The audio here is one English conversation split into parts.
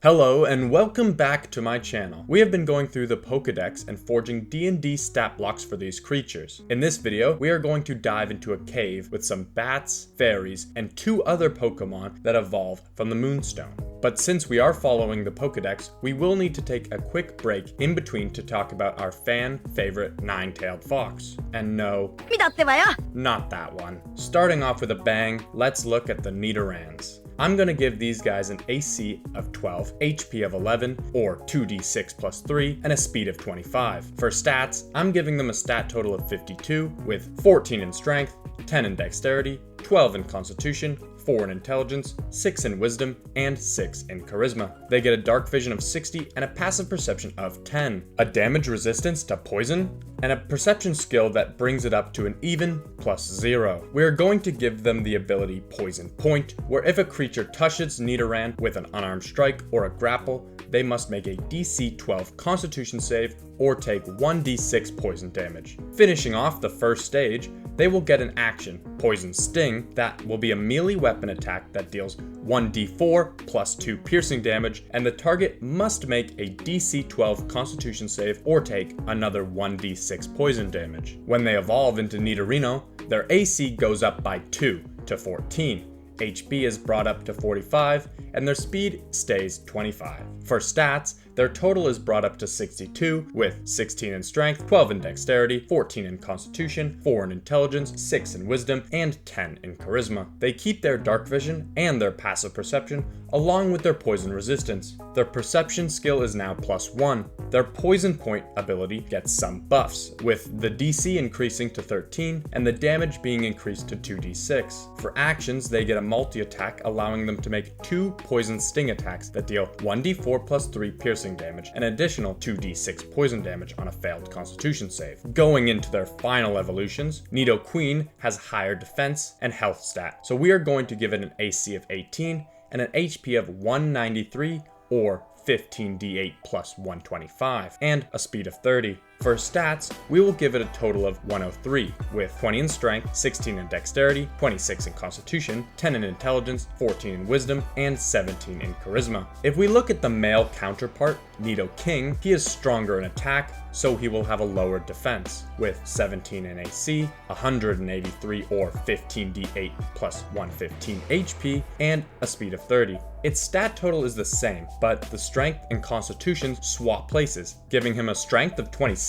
Hello and welcome back to my channel. We have been going through the Pokédex and forging D&D stat blocks for these creatures. In this video, we are going to dive into a cave with some bats, fairies, and two other Pokémon that evolved from the Moonstone. But since we are following the Pokédex, we will need to take a quick break in between to talk about our fan favorite nine-tailed fox. And no, not that one. Starting off with a bang, let's look at the Nidorans. I'm gonna give these guys an AC of 12, HP of 11, or 2d6 plus 3, and a speed of 25. For stats, I'm giving them a stat total of 52, with 14 in strength, 10 in dexterity, 12 in constitution, 4 in intelligence, 6 in wisdom, and 6 in charisma. They get a dark vision of 60 and a passive perception of 10, a damage resistance to poison, and a perception skill that brings it up to an even +0. We are going to give them the ability Poison Point, where if a creature touches Nidoran with an unarmed strike or a grapple, they must make a DC 12 Constitution save or take 1d6 poison damage. Finishing off the first stage, they will get an action, Poison Sting, that will be a melee weapon attack that deals 1d4 plus 2 piercing damage, and the target must make a DC 12 Constitution save or take another 1d6 poison damage. When they evolve into Nidorino, their AC goes up by 2 to 14. HP is brought up to 45, and their speed stays 25. For stats, their total is brought up to 62, with 16 in strength, 12 in dexterity, 14 in constitution, 4 in intelligence, 6 in wisdom, and 10 in charisma. They keep their dark vision and their passive perception, along with their poison resistance. Their perception skill is now +1. Their Poison Point ability gets some buffs, with the DC increasing to 13 and the damage being increased to 2d6. For actions, they get a multi-attack, allowing them to make 2 Poison Sting attacks that deal 1d4 plus 3 piercing damage, and additional 2d6 poison damage on a failed constitution save. Going into their final evolutions, Nidoqueen has higher defense and health stat, so we are going to give it an AC of 18 and an HP of 193 or 15d8 plus 125, and a speed of 30. For stats, we will give it a total of 103, with 20 in strength, 16 in dexterity, 26 in constitution, 10 in intelligence, 14 in wisdom, and 17 in charisma. If we look at the male counterpart, Nidoking, he is stronger in attack, so he will have a lower defense, with 17 in AC, 183 or 15d8 plus 115 HP, and a speed of 30. Its stat total is the same, but the strength and constitution swap places, giving him a strength of 26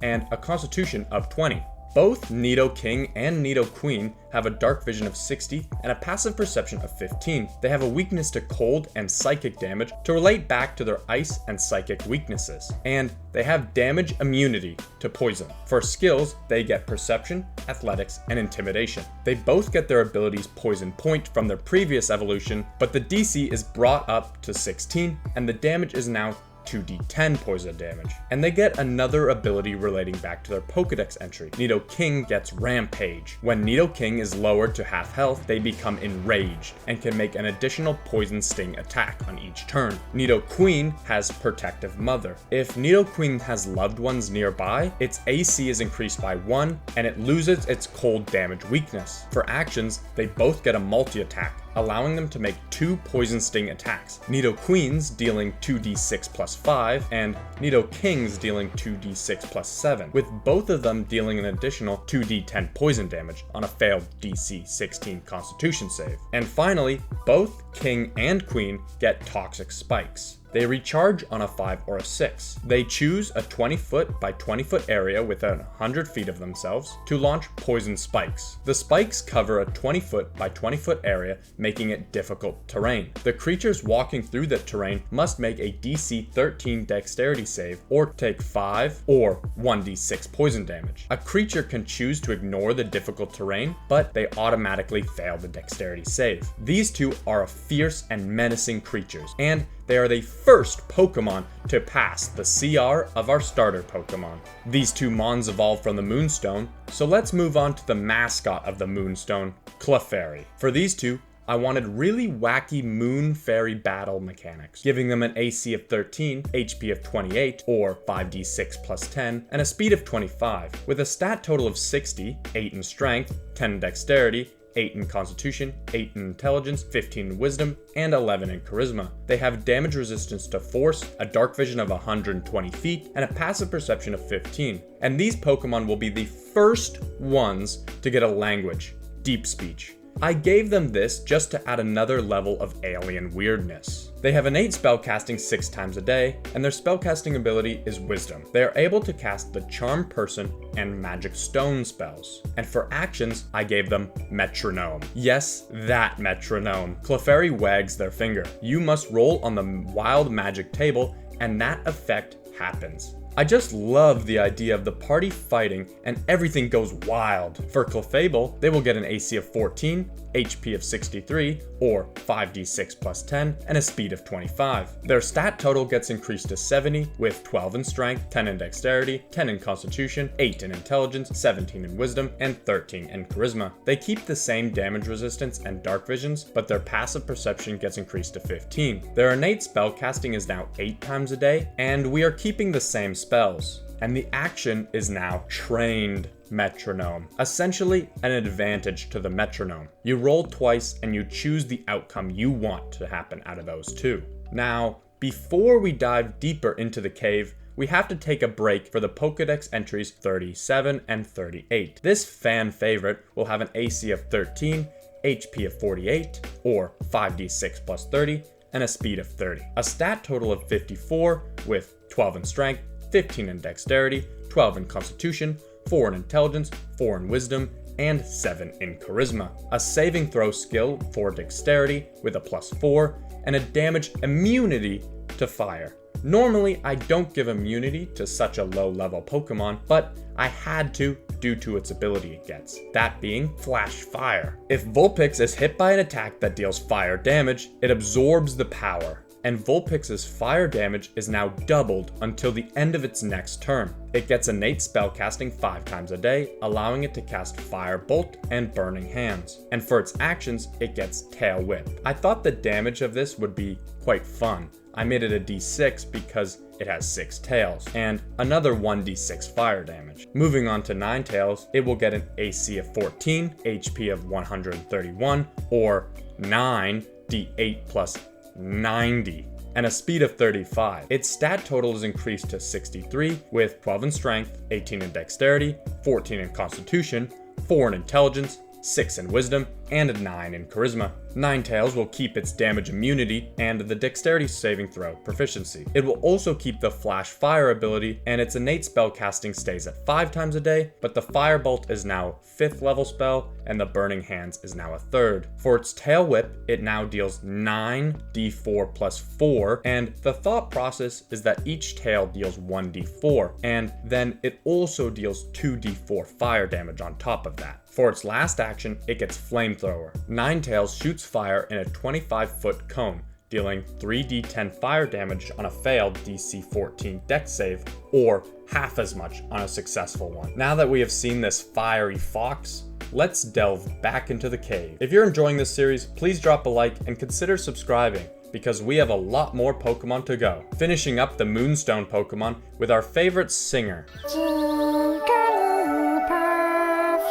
and a constitution of 20. Both Nidoking and Nidoqueen have a dark vision of 60 and a passive perception of 15. They have a weakness to cold and psychic damage to relate back to their ice and psychic weaknesses. And they have damage immunity to poison. For skills, they get perception, athletics, and intimidation. They both get their abilities Poison Point from their previous evolution, but the DC is brought up to 16 and the damage is now 2d10 poison damage. And they get another ability relating back to their Pokédex entry. Nidoking gets Rampage. When Nidoking is lowered to half health, they become enraged and can make an additional Poison Sting attack on each turn. Nidoqueen has Protective Mother. If Nidoqueen has loved ones nearby, its AC is increased by 1 and it loses its cold damage weakness. For actions, they both get a multi-attack, allowing them to make 2 Poison Sting attacks. Nidoqueen's dealing 2d6 plus 5, and Nidoking's dealing 2d6 plus 7, with both of them dealing an additional 2d10 poison damage on a failed DC 16 Constitution save. And finally, both King and Queen get Toxic Spikes. They recharge on a 5 or a 6. They choose a 20 foot by 20 foot area within 100 feet of themselves to launch Poison Spikes. The spikes cover a 20 foot by 20 foot area, making it difficult terrain. The creatures walking through the terrain must make a DC 13 dexterity save or take 5 or 1d6 poison damage. A creature can choose to ignore the difficult terrain, but they automatically fail the dexterity save. These two are fierce and menacing creatures, and they are the first Pokemon to pass the CR of our starter Pokemon. These two mons evolved from the Moonstone, so let's move on to the mascot of the Moonstone, Clefairy. For these two, I wanted really wacky moon fairy battle mechanics, giving them an AC of 13, HP of 28, or 5d6 plus 10, and a speed of 25, with a stat total of 60, 8 in strength, 10 in dexterity, 8 in Constitution, 8 in Intelligence, 15 in Wisdom, and 11 in Charisma. They have damage resistance to Force, a dark vision of 120 feet, and a passive perception of 15. And these Pokemon will be the first ones to get a language, Deep Speech. I gave them this just to add another level of alien weirdness. They have innate spellcasting 6 times a day, and their spellcasting ability is Wisdom. They are able to cast the Charm Person and Magic Stone spells. And for actions, I gave them Metronome. Yes, that Metronome. Clefairy wags their finger. You must roll on the Wild Magic table, and that effect happens. I just love the idea of the party fighting and everything goes wild. For Clefable, they will get an AC of 14, HP of 63, or 5d6 plus 10, and a speed of 25. Their stat total gets increased to 70, with 12 in Strength, 10 in Dexterity, 10 in Constitution, 8 in Intelligence, 17 in Wisdom, and 13 in Charisma. They keep the same damage resistance and dark visions, but their passive perception gets increased to 15. Their innate spellcasting is now 8 times a day, and we are keeping the same spells. And the action is now Trained Metronome, essentially an advantage to the metronome. You roll twice and you choose the outcome you want to happen out of those two. Now, before we dive deeper into the cave, we have to take a break for the Pokédex entries 37 and 38. This fan favorite will have an AC of 13, HP of 48, or 5d6 plus 30, and a speed of 30. A stat total of 54 with 12 in Strength, 15 in Dexterity, 12 in Constitution, 4 in Intelligence, 4 in Wisdom, and 7 in Charisma. A saving throw skill for Dexterity with a +4, and a damage immunity to Fire. Normally, I don't give immunity to such a low level Pokemon, but I had to due to its ability it gets, that being Flash Fire. If Vulpix is hit by an attack that deals fire damage, it absorbs the power, and Vulpix's fire damage is now doubled until the end of its next turn. It gets innate spellcasting 5 times a day, allowing it to cast Fire Bolt and Burning Hands. And for its actions, it gets Tail Whip. I thought the damage of this would be quite fun. I made it a d6 because it has 6 tails, and another 1d6 fire damage. Moving on to Ninetales, it will get an AC of 14, HP of 131, or 9d8 plus 90, and a speed of 35. Its stat total is increased to 63 with 12 in Strength, 18 in Dexterity, 14 in Constitution, 4 in Intelligence, 6 in Wisdom, and a 9 in Charisma. Ninetales will keep its damage immunity and the Dexterity saving throw proficiency. It will also keep the Flash Fire ability, and its innate spellcasting stays at 5 times a day, but the Firebolt is now 5th level spell, and the Burning Hands is now a 3rd. For its Tail Whip, it now deals 9d4 plus 4, and the thought process is that each tail deals 1d4, and then it also deals 2d4 fire damage on top of that. For its last action, it gets Flamethrower. Ninetales shoots fire in a 25-foot cone, dealing 3d10 fire damage on a failed DC 14 dex save, or half as much on a successful one. Now that we have seen this fiery fox, let's delve back into the cave. If you're enjoying this series, please drop a like and consider subscribing, because we have a lot more Pokemon to go. Finishing up the Moonstone Pokemon with our favorite singer.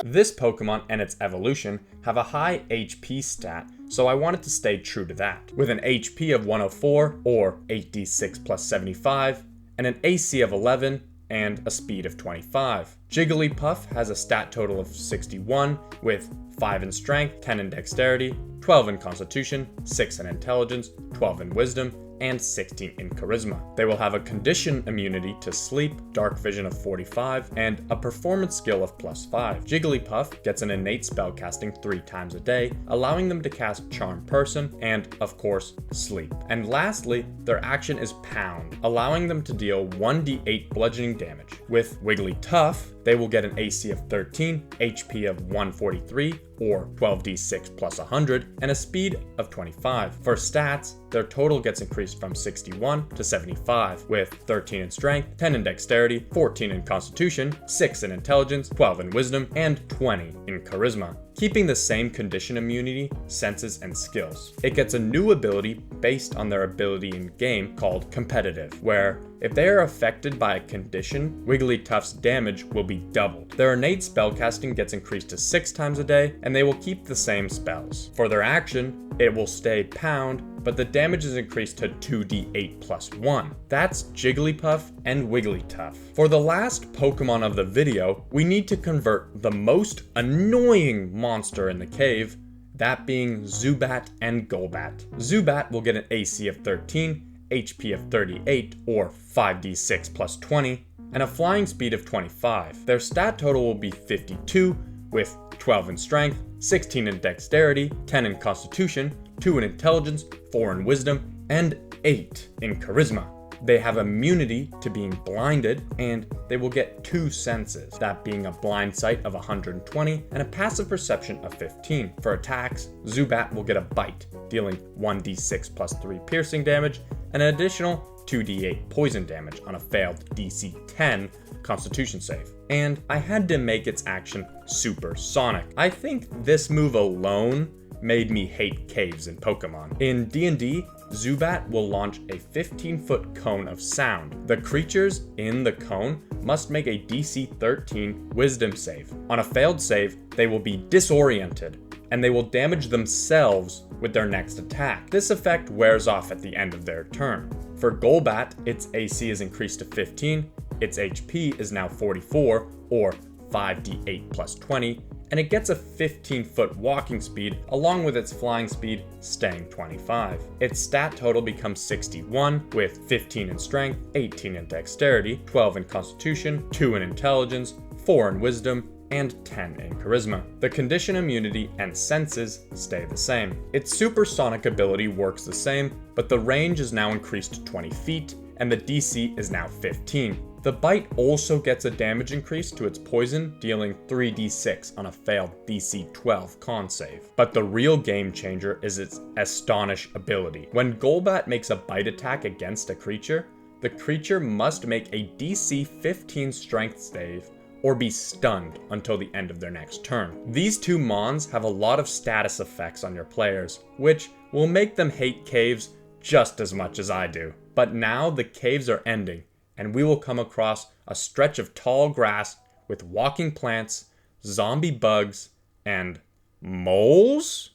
This Pokemon and its evolution have a high HP stat, so I wanted to stay true to that. With an HP of 104, or 8d6 plus 75, and an AC of 11, and a speed of 25. Jigglypuff has a stat total of 61, with 5 in Strength, 10 in Dexterity, 12 in Constitution, 6 in Intelligence, 12 in Wisdom, and 16 in Charisma. They will have a condition immunity to Sleep, Dark Vision of 45, and a performance skill of +5. Jigglypuff gets an innate spellcasting 3 times a day, allowing them to cast Charm Person and, of course, Sleep. And lastly, their action is Pound, allowing them to deal 1d8 bludgeoning damage. With Wigglytuff, they will get an AC of 13, HP of 143, or 12d6 plus 100, and a speed of 25. For stats, their total gets increased from 61 to 75, with 13 in Strength, 10 in Dexterity, 14 in Constitution, 6 in Intelligence, 12 in Wisdom, and 20 in Charisma. keeping the same condition immunity, senses, and skills. It gets a new ability based on their ability in game called competitive, where if they are affected by a condition, Wigglytuff's damage will be doubled. Their innate spellcasting gets increased to 6 times a day, and they will keep the same spells. For their action, it will stay pound, but the damage is increased to 2d8 plus 1. That's Jigglypuff and Wigglytuff. For the last Pokemon of the video, we need to convert the most annoying monster in the cave, that being Zubat and Golbat. Zubat will get an AC of 13, HP of 38 or 5d6 plus 20, and a flying speed of 25. Their stat total will be 52, with 12 in strength, 16 in dexterity, 10 in constitution, 2 in intelligence, 4 in wisdom, and 8 in charisma. They have immunity to being blinded, and they will get 2 senses, that being a blind sight of 120 and a passive perception of 15. For attacks, Zubat will get a bite, dealing 1d6 plus 3 piercing damage, and an additional 2d8 poison damage on a failed DC 10 constitution save. And I had to make its action supersonic. I think this move alone made me hate caves in Pokemon. In D&D, Zubat will launch a 15-foot cone of sound. The creatures in the cone must make a DC 13 wisdom save. On a failed save, they will be disoriented, and they will damage themselves with their next attack. This effect wears off at the end of their turn. For Golbat, its AC is increased to 15, its HP is now 44, or 5d8 plus 20, and it gets a 15-foot walking speed along with its flying speed staying 25. Its stat total becomes 61 with 15 in strength, 18 in dexterity, 12 in constitution, 2 in intelligence, 4 in wisdom, and 10 in charisma. The condition immunity and senses stay the same. Its supersonic ability works the same, but the range is now increased to 20 feet, and the DC is now 15. The bite also gets a damage increase to its poison, dealing 3d6 on a failed DC 12 con save. But the real game changer is its Astonish ability. When Golbat makes a bite attack against a creature, the creature must make a DC 15 strength save or be stunned until the end of their next turn. These two mons have a lot of status effects on your players, which will make them hate caves just as much as I do. But now the caves are ending, and we will come across a stretch of tall grass with walking plants, zombie bugs, and moles?